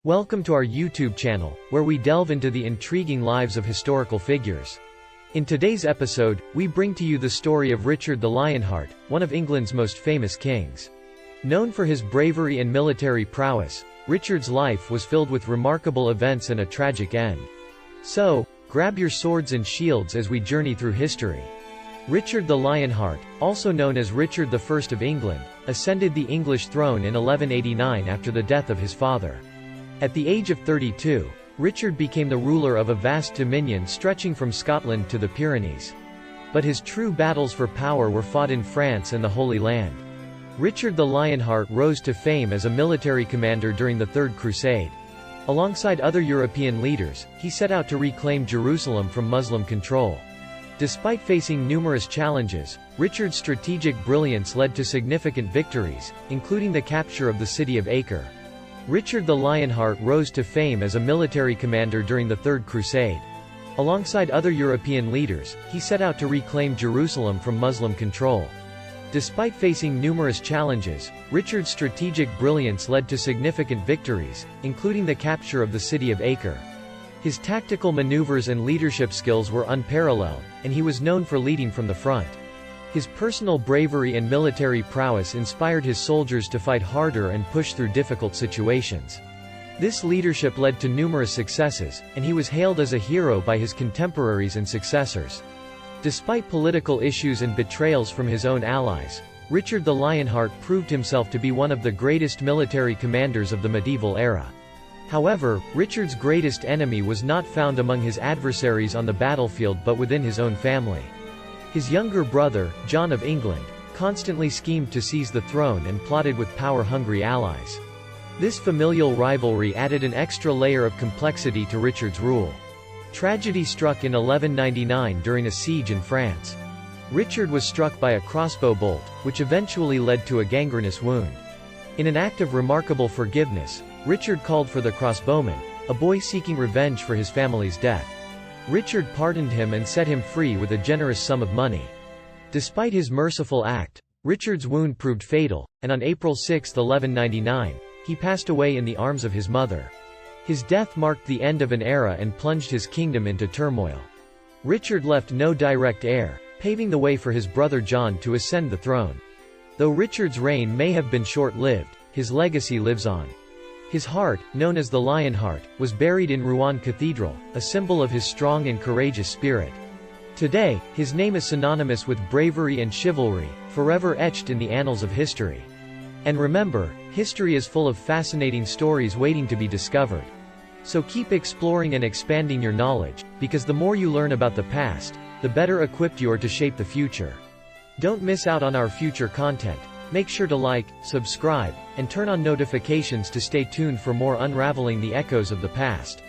Welcome to our YouTube channel, where we delve into the intriguing lives of historical figures. In today's episode, we bring to you the story of Richard the Lionheart, one of England's most famous kings. Known for his bravery and military prowess, Richard's life was filled with remarkable events and a tragic end. So, grab your swords and shields as we journey through history. Richard the Lionheart, also known as Richard I of England, ascended the English throne in 1189 after the death of his father. At the age of 32, Richard became the ruler of a vast dominion stretching from Scotland to the Pyrenees. But his true battles for power were fought in France and the Holy Land. Richard the Lionheart rose to fame as a military commander during the Third Crusade. Alongside other European leaders, he set out to reclaim Jerusalem from Muslim control. Despite facing numerous challenges, Richard's strategic brilliance led to significant victories, including the capture of the city of Acre. Richard the Lionheart rose to fame as a military commander during the Third Crusade. Alongside other European leaders, he set out to reclaim Jerusalem from Muslim control. Despite facing numerous challenges, Richard's strategic brilliance led to significant victories, including the capture of the city of Acre. His tactical maneuvers and leadership skills were unparalleled, and he was known for leading from the front. His personal bravery and military prowess inspired his soldiers to fight harder and push through difficult situations. This leadership led to numerous successes, and he was hailed as a hero by his contemporaries and successors. Despite political issues and betrayals from his own allies, Richard the Lionheart proved himself to be one of the greatest military commanders of the medieval era. However, Richard's greatest enemy was not found among his adversaries on the battlefield but within his own family. His younger brother, John of England, constantly schemed to seize the throne and plotted with power-hungry allies. This familial rivalry added an extra layer of complexity to Richard's rule. Tragedy struck in 1199 during a siege in France. Richard was struck by a crossbow bolt, which eventually led to a gangrenous wound. In an act of remarkable forgiveness, Richard called for the crossbowman, a boy seeking revenge for his family's death. Richard pardoned him and set him free with a generous sum of money. Despite his merciful act, Richard's wound proved fatal, and on April 6, 1199, he passed away in the arms of his mother. His death marked the end of an era and plunged his kingdom into turmoil. Richard left no direct heir, paving the way for his brother John to ascend the throne. Though Richard's reign may have been short-lived, his legacy lives on. His heart, known as the Lionheart, was buried in Rouen Cathedral, a symbol of his strong and courageous spirit. Today, his name is synonymous with bravery and chivalry, forever etched in the annals of history. And remember, history is full of fascinating stories waiting to be discovered. So keep exploring and expanding your knowledge, because the more you learn about the past, the better equipped you are to shape the future. Don't miss out on our future content. Make sure to like, subscribe, and turn on notifications to stay tuned for more unraveling the echoes of the past.